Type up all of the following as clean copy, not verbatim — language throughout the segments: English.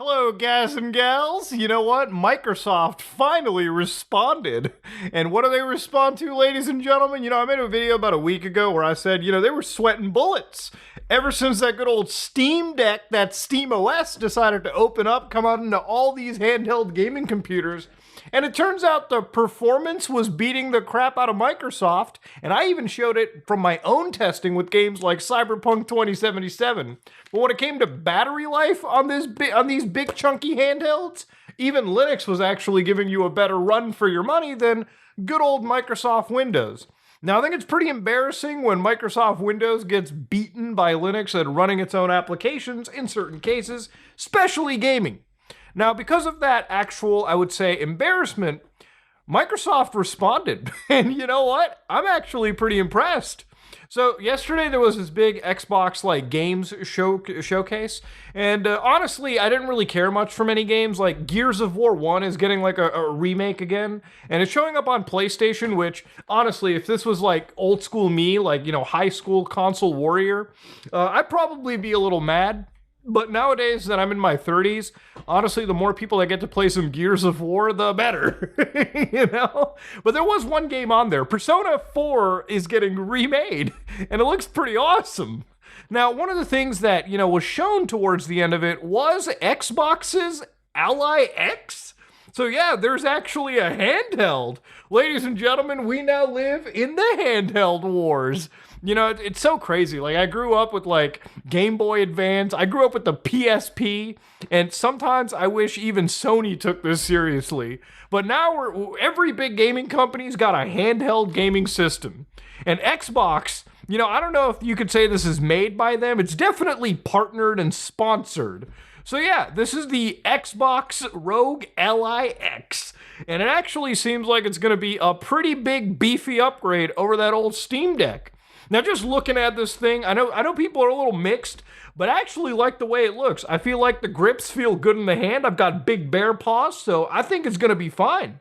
Hello, guys and gals. You know what? Microsoft finally responded. And what do they respond to, ladies and gentlemen? I made a video about a week ago where I said, they were sweating bullets. Ever since that good old Steam Deck, that Steam OS, decided to open up, come out into all these handheld gaming computers. And it turns out the performance was beating the crap out of Microsoft, and I even showed it from my own testing with games like Cyberpunk 2077. But when it came to battery life on these big chunky handhelds, even Linux was actually giving you a better run for your money than good old Microsoft Windows. Now, I think it's pretty embarrassing when Microsoft Windows gets beaten by Linux at running its own applications in certain cases, especially gaming. Now, because of that actual, I would say, embarrassment, Microsoft responded. And you know what? I'm actually pretty impressed. So yesterday there was this big Xbox games showcase, and honestly, I didn't really care much for many games. Like Gears of War 1 is getting a remake again, and it's showing up on PlayStation, which honestly, if this was old school me, high school console warrior, I'd probably be a little mad. But nowadays that I'm in my 30s, honestly, the more people that get to play some Gears of War, the better, But there was one game on there. Persona 4 is getting remade, and it looks pretty awesome. Now, one of the things that, was shown towards the end of it was Xbox's Ally X. So yeah, there's actually a handheld. Ladies and gentlemen, we now live in the handheld wars. It's so crazy. I grew up with Game Boy Advance. I grew up with the PSP, and sometimes I wish even Sony took this seriously. But now every big gaming company's got a handheld gaming system. And Xbox, I don't know if you could say this is made by them. It's definitely partnered and sponsored. So yeah, this is the Xbox Rogue Ally X. And it actually seems like it's going to be a pretty big beefy upgrade over that old Steam Deck. Now, just looking at this thing, I know people are a little mixed, but I actually like the way it looks. I feel like the grips feel good in the hand. I've got big bear paws, so I think it's going to be fine.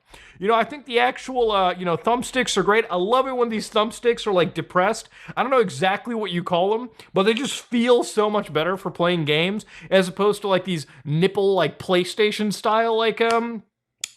I think the actual, thumbsticks are great. I love it when these thumbsticks are, depressed. I don't know exactly what you call them, but they just feel so much better for playing games as opposed to, these nipple, PlayStation style,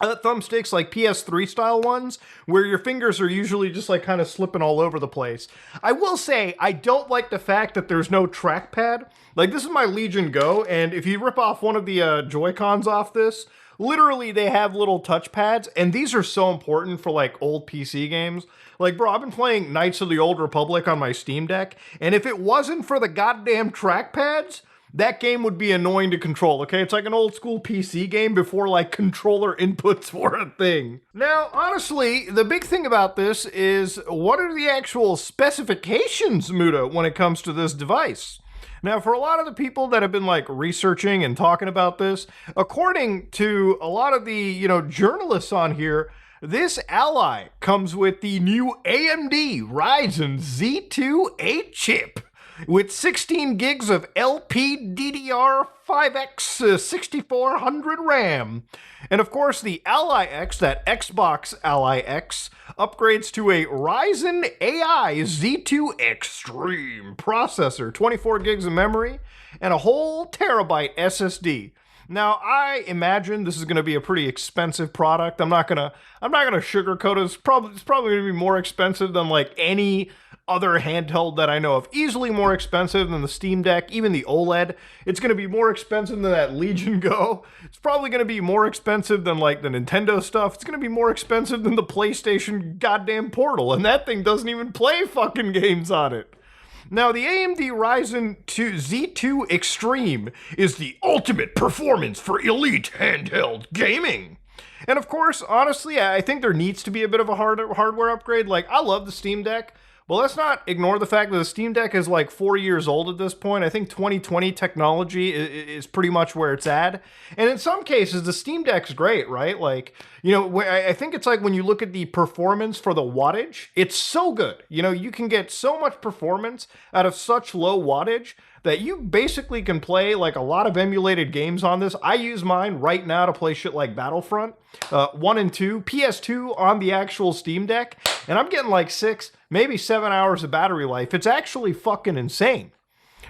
thumbsticks, PS3 style ones, where your fingers are usually just kind of slipping all over the place. I will say, I don't like the fact that there's no trackpad. This is my Legion Go, and if you rip off one of the Joy-Cons off this, literally they have little touch pads, and these are so important for old PC games. Bro, I've been playing Knights of the Old Republic on my Steam Deck, and if it wasn't for the goddamn trackpads, that game would be annoying to control, okay? It's like an old school PC game before controller inputs were a thing. Now, honestly, the big thing about this is what are the actual specifications, Muda, when it comes to this device? Now, for a lot of the people that have been researching and talking about this, according to a lot of the, journalists on here, this Ally comes with the new AMD Ryzen Z2 chip, with 16 gigs of LPDDR5X 6400 RAM. And of course, the Ally X, that Xbox Ally X, upgrades to a Ryzen AI Z2 Extreme processor, 24 gigs of memory, and a whole terabyte SSD. Now, I imagine this is going to be a pretty expensive product. I'm not gonna sugarcoat it. It's probably going to be more expensive than any other handheld that I know of. Easily more expensive than the Steam Deck, even the OLED. It's going to be more expensive than that Legion Go. It's probably going to be more expensive than the Nintendo stuff. It's going to be more expensive than the PlayStation goddamn Portal, and that thing doesn't even play fucking games on it. Now, the AMD Ryzen Z2 Extreme is the ultimate performance for elite handheld gaming. And of course, honestly, I think there needs to be a bit of a hardware upgrade. I love the Steam Deck, but let's not ignore the fact that the Steam Deck is 4 years old at this point. I think 2020 technology is pretty much where it's at. And in some cases, the Steam Deck's great, right? I think it's when you look at the performance for the wattage, it's so good. You can get so much performance out of such low wattage that you basically can play a lot of emulated games on this. I use mine right now to play shit like Battlefront 1 and 2, PS2 on the actual Steam Deck, and I'm getting 6, maybe 7 hours of battery life. It's actually fucking insane.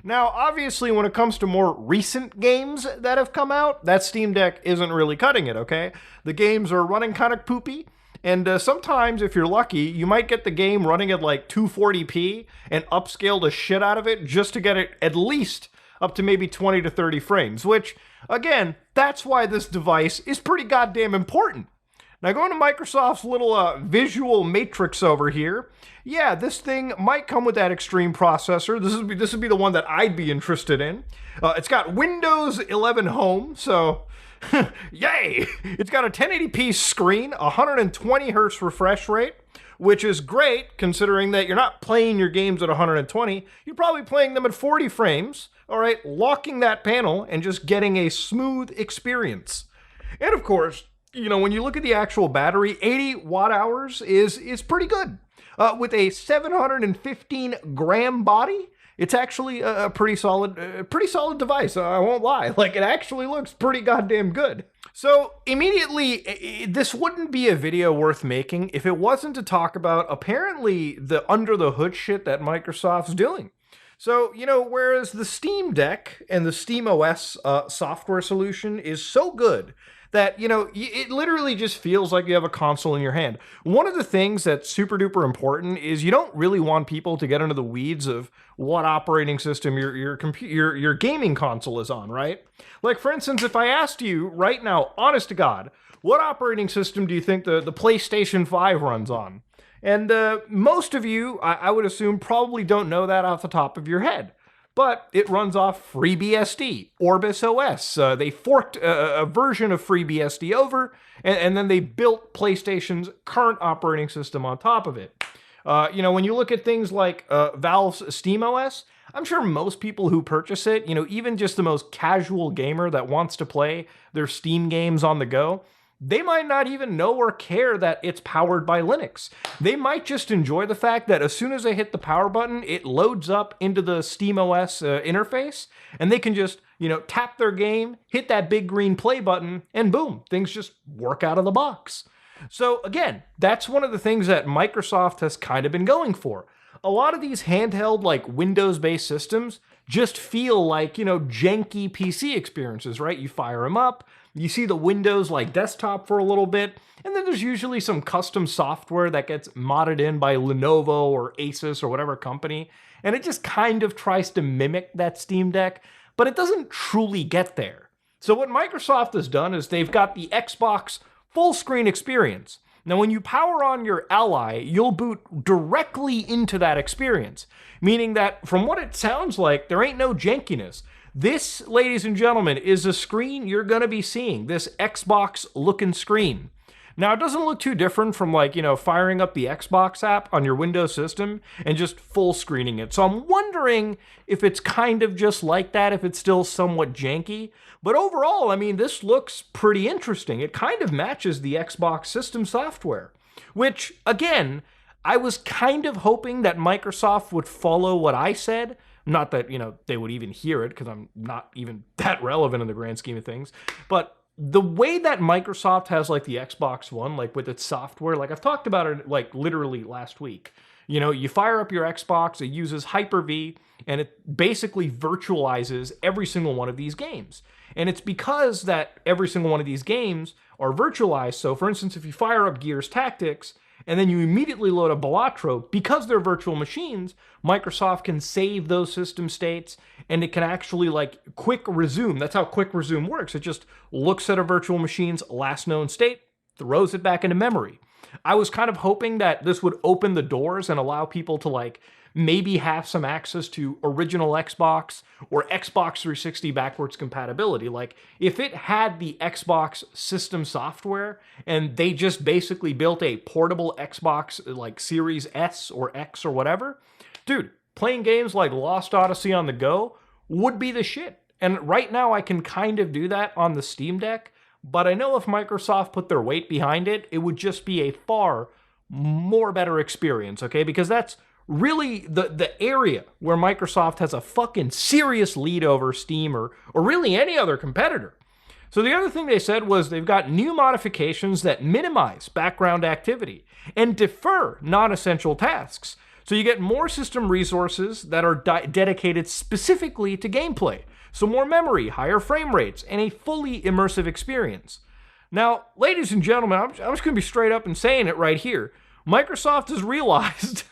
Now, obviously, when it comes to more recent games that have come out, that Steam Deck isn't really cutting it, okay? The games are running kind of poopy, and sometimes, if you're lucky, you might get the game running at like 240p and upscale the shit out of it just to get it at least up to maybe 20 to 30 frames, which, again, that's why this device is pretty goddamn important. Now, going to Microsoft's little visual matrix over here, yeah, this thing might come with that extreme processor. This would be the one that I'd be interested in. It's got Windows 11 Home, so yay! It's got a 1080p screen, 120 hertz refresh rate, which is great considering that you're not playing your games at 120. You're probably playing them at 40 frames, all right, locking that panel and just getting a smooth experience. And of course, you know, when you look at the actual battery, 80 watt hours is pretty good. With a 715 gram body, it's actually a pretty solid device. I won't lie. Like, it actually looks pretty goddamn good. So immediately, this wouldn't be a video worth making if it wasn't to talk about apparently the under the hood shit that Microsoft's doing. So, you know, whereas the Steam Deck and the SteamOS software solution is so good that, you know, it literally just feels like you have a console in your hand. One of the things that's super duper important is you don't really want people to get into the weeds of what operating system your gaming console is on, right? Like, for instance, if I asked you right now, honest to God, what operating system do you think the PlayStation 5 runs on? And most of you, I would assume, probably don't know that off the top of your head. But it runs off FreeBSD, Orbis OS. They forked a version of FreeBSD over, and then they built PlayStation's current operating system on top of it. You know, when you look at things like Valve's SteamOS, I'm sure most people who purchase it, you know, even just the most casual gamer that wants to play their Steam games on the go, they might not even know or care that it's powered by Linux. They might just enjoy the fact that as soon as they hit the power button, it loads up into the SteamOS interface, and they can just, you know, tap their game, hit that big green play button, and boom, things just work out of the box. So again, that's one of the things that Microsoft has kind of been going for. A lot of these handheld, like Windows-based systems just feel like, you know, janky PC experiences, right? You fire them up, you see the Windows like desktop for a little bit, and then there's usually some custom software that gets modded in by Lenovo or Asus or whatever company, and it just kind of tries to mimic that Steam Deck, but it doesn't truly get there. So what Microsoft has done is they've got the Xbox full screen experience. Now, when you power on your Ally, you'll boot directly into that experience, meaning that from what it sounds like, there ain't no jankiness. This, ladies and gentlemen, is a screen you're going to be seeing, this Xbox-looking screen. Now, it doesn't look too different from, like, you know, firing up the Xbox app on your Windows system and just full screening it. So I'm wondering if it's kind of just like that, if it's still somewhat janky. But overall, I mean, this looks pretty interesting. It kind of matches the Xbox system software, which, again, I was kind of hoping that Microsoft would follow what I said. Not that, you know, they would even hear it, because I'm not even that relevant in the grand scheme of things. But the way that Microsoft has, like, the Xbox One, like, with its software, like, I've talked about it, like, literally last week. You know, you fire up your Xbox, it uses Hyper-V, and it basically virtualizes every single one of these games. And it's because that every single one of these games are virtualized. So, for instance, if you fire up Gears Tactics, and then you immediately load a Balatro, because they're virtual machines, Microsoft can save those system states, and it can actually, like, quick resume. That's how quick resume works. It just looks at a virtual machine's last known state, throws it back into memory. I was kind of hoping that this would open the doors and allow people to, like, maybe have some access to original Xbox or Xbox 360 backwards compatibility. Like, if it had the Xbox system software and they just basically built a portable Xbox, like Series S or X or whatever, dude, playing games like Lost Odyssey on the go would be the shit. And right now I can kind of do that on the Steam Deck, but I know if Microsoft put their weight behind it, it would just be a far more better experience, okay? Because that's really the area where Microsoft has a fucking serious lead over Steam or really any other competitor. So the other thing they said was they've got new modifications that minimize background activity and defer non-essential tasks. So you get more system resources that are dedicated specifically to gameplay. So more memory, higher frame rates, and a fully immersive experience. Now, ladies and gentlemen, I'm just going to be straight up and saying it right here. Microsoft has realized,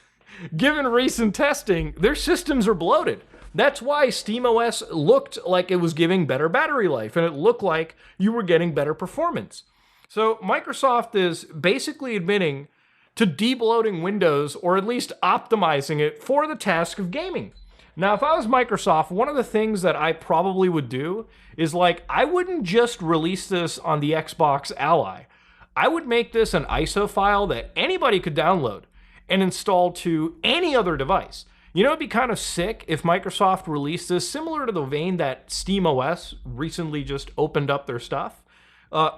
given recent testing, their systems are bloated. That's why SteamOS looked like it was giving better battery life, and it looked like you were getting better performance. So Microsoft is basically admitting to debloating Windows, or at least optimizing it for the task of gaming. Now, if I was Microsoft, one of the things that I probably would do is I wouldn't just release this on the Xbox Ally. I would make this an ISO file that anybody could download and install to any other device. You know, it'd be kind of sick if Microsoft released this similar to the vein that SteamOS recently just opened up their stuff.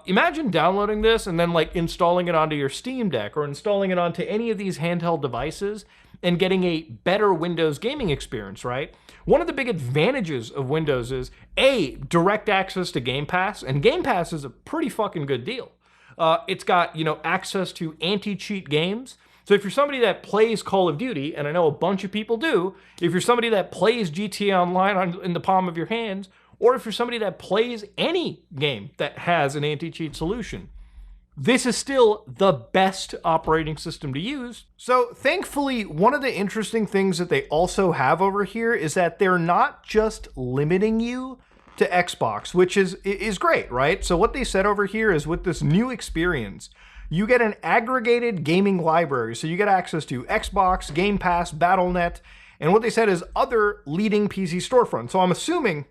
Imagine downloading this and then installing it onto your Steam Deck or installing it onto any of these handheld devices and getting a better Windows gaming experience, right? One of the big advantages of Windows is direct access to Game Pass, and Game Pass is a pretty fucking good deal. It's got, access to anti-cheat games. So if you're somebody that plays Call of Duty, and I know a bunch of people do, if you're somebody that plays GTA Online in the palm of your hands, or if you're somebody that plays any game that has an anti-cheat solution, this is still the best operating system to use. So thankfully, one of the interesting things that they also have over here is that they're not just limiting you to Xbox, which is great, right? So what they said over here is with this new experience, you get an aggregated gaming library. So you get access to Xbox, Game Pass, Battle.net, and what they said is other leading PC storefronts. So I'm assuming,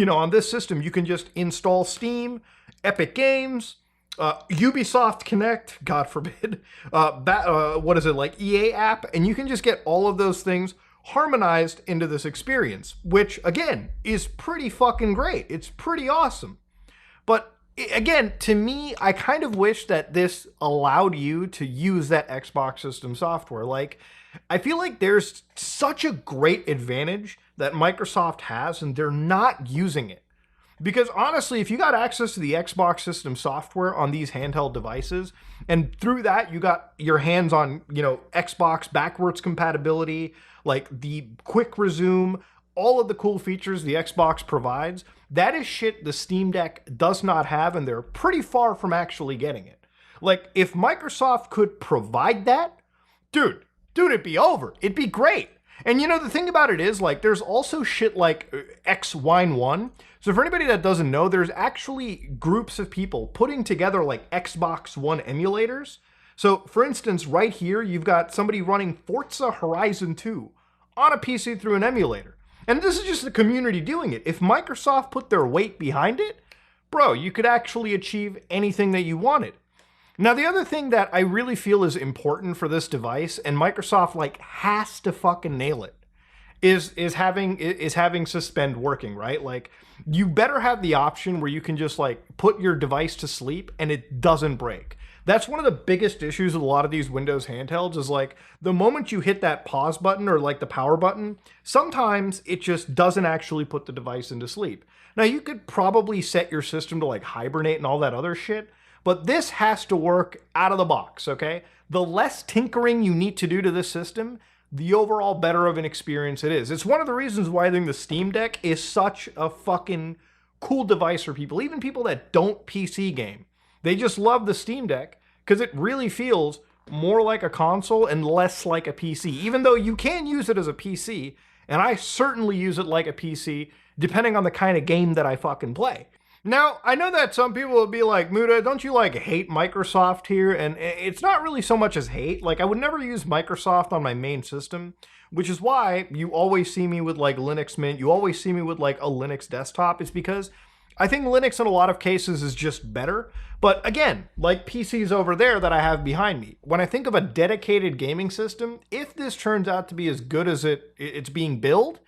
on this system, you can just install Steam, Epic Games, Ubisoft Connect, God forbid, EA app, and you can just get all of those things harmonized into this experience, which again is pretty fucking great. It's pretty awesome. But again, to me, I kind of wish that this allowed you to use that Xbox system software. I feel like there's such a great advantage that Microsoft has, and they're not using it. Because honestly, if you got access to the Xbox system software on these handheld devices, and through that you got your hands on, Xbox backwards compatibility, the quick resume, all of the cool features the Xbox provides, that is shit the Steam Deck does not have, and they're pretty far from actually getting it. If Microsoft could provide that, dude, it'd be over. It'd be great. And the thing about it is, there's also shit like X-Wine1. So for anybody that doesn't know, there's actually groups of people putting together Xbox One emulators. So for instance, right here, you've got somebody running Forza Horizon 2 on a PC through an emulator. And this is just the community doing it. If Microsoft put their weight behind it, bro, you could actually achieve anything that you wanted. Now, the other thing that I really feel is important for this device, and Microsoft has to fucking nail it, is having suspend working, right? You better have the option where you can just put your device to sleep and it doesn't break. That's one of the biggest issues with a lot of these Windows handhelds is the moment you hit that pause button or the power button, sometimes it just doesn't actually put the device into sleep. Now, you could probably set your system to hibernate and all that other shit, but this has to work out of the box, okay? The less tinkering you need to do to this system, the overall better of an experience it is. It's one of the reasons why I think the Steam Deck is such a fucking cool device for people, even people that don't PC game. They just love the Steam Deck because it really feels more like a console and less like a PC, even though you can use it as a PC, and I certainly use it like a PC, depending on the kind of game that I fucking play. Now, I know that some people will be like, Muda, don't you hate Microsoft here? And it's not really so much as hate. I would never use Microsoft on my main system, which is why you always see me with Linux Mint. You always see me with a Linux desktop. It's because I think Linux in a lot of cases is just better. But again, PCs over there that I have behind me, when I think of a dedicated gaming system, if this turns out to be as good as it's being billed,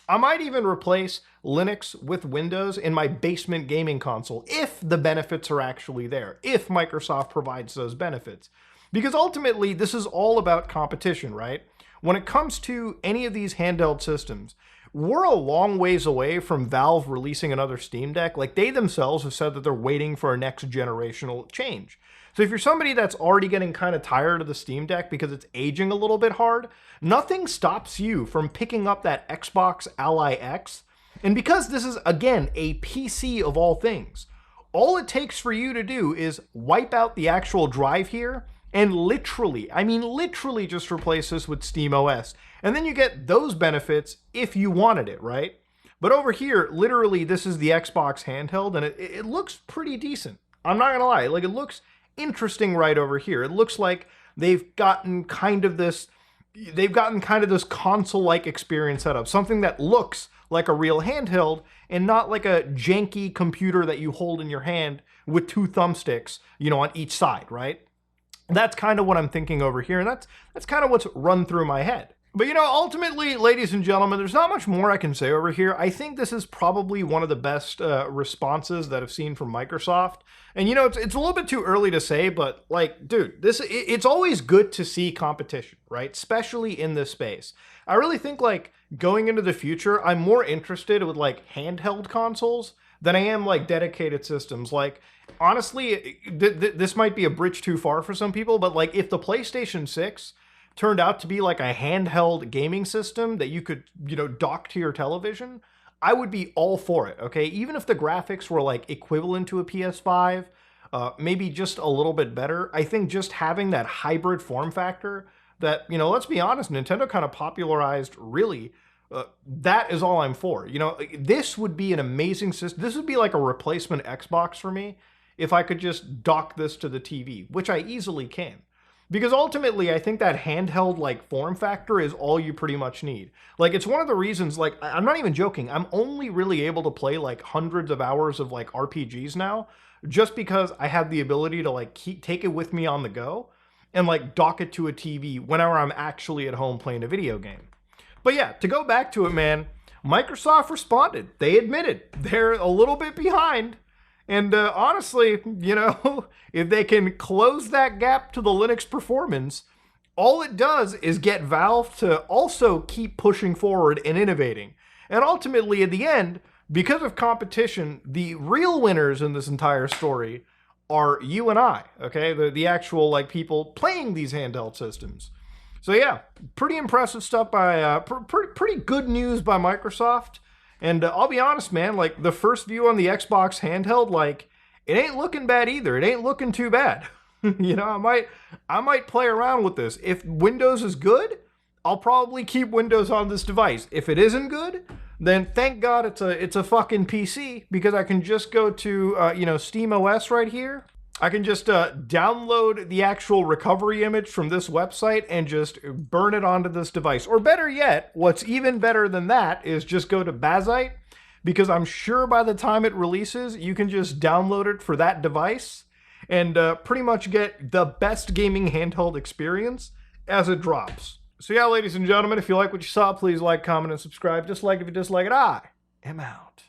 I might even replace Linux with Windows in my basement gaming console if the benefits are actually there, if Microsoft provides those benefits. Because ultimately, this is all about competition, right? When it comes to any of these handheld systems, we're a long ways away from Valve releasing another Steam Deck. Like, they themselves have said that they're waiting for a next generational change. So if you're somebody that's already getting kind of tired of the Steam Deck because it's aging a little bit hard, nothing stops you from picking up that Xbox Ally X. And because this is, again, a PC of all things, all it takes for you to do is wipe out the actual drive here and literally, I mean literally just replace this with SteamOS. And then you get those benefits if you wanted it, right? But over here, literally, this is the Xbox handheld, and it looks pretty decent. I'm not gonna lie, like, it looks interesting right over here. It looks like they've gotten kind of this console-like experience set up, something that looks like a real handheld and not like a janky computer that you hold in your hand with two thumbsticks, you know, on each side, right? That's kind of what I'm thinking over here, and that's kind of what's run through my head. But, you know, ultimately, ladies and gentlemen, there's not much more I can say over here. I think this is probably one of the best responses that I've seen from Microsoft. And, you know, it's a little bit too early to say, but, like, dude, it's always good to see competition, right? Especially in this space. I really think, like, going into the future, I'm more interested with, like, handheld consoles than I am, like, dedicated systems. Like, honestly, this might be a bridge too far for some people, but, like, if the PlayStation 6 turned out to be like a handheld gaming system that you could, you know, dock to your television, I would be all for it, okay? Even if the graphics were like equivalent to a PS5, maybe just a little bit better, I think just having that hybrid form factor that, you know, let's be honest, Nintendo kind of popularized, really, that is all I'm for. You know, this would be an amazing system. This would be like a replacement Xbox for me if I could just dock this to the TV, which I easily can. Because ultimately, I think that handheld, like, form factor is all you pretty much need. Like, it's one of the reasons, like, I'm not even joking, I'm only really able to play, like, hundreds of hours of, like, RPGs now, just because I have the ability to, like, take it with me on the go, and, like, dock it to a TV whenever I'm actually at home playing a video game. But yeah, to go back to it, man, Microsoft responded. They admitted they're a little bit behind. And honestly, you know, if they can close that gap to the Linux performance, all it does is get Valve to also keep pushing forward and innovating. And ultimately, at the end, because of competition, the real winners in this entire story are you and I, okay? The actual, like, people playing these handheld systems. So yeah, pretty impressive stuff by, pretty good news by Microsoft. And I'll be honest, man, like, the first view on the Xbox handheld, like, it ain't looking bad either. It ain't looking too bad. You know, I might play around with this. If Windows is good, I'll probably keep Windows on this device. If it isn't good, then thank God it's a fucking PC, because I can just go to, you know, SteamOS right here. I can just download the actual recovery image from this website and just burn it onto this device. Or better yet, what's even better than that is just go to Bazite, because I'm sure by the time it releases, you can just download it for that device and pretty much get the best gaming handheld experience as it drops. So yeah, ladies and gentlemen, if you like what you saw, please like, comment, and subscribe. Dislike if you dislike it. I am out.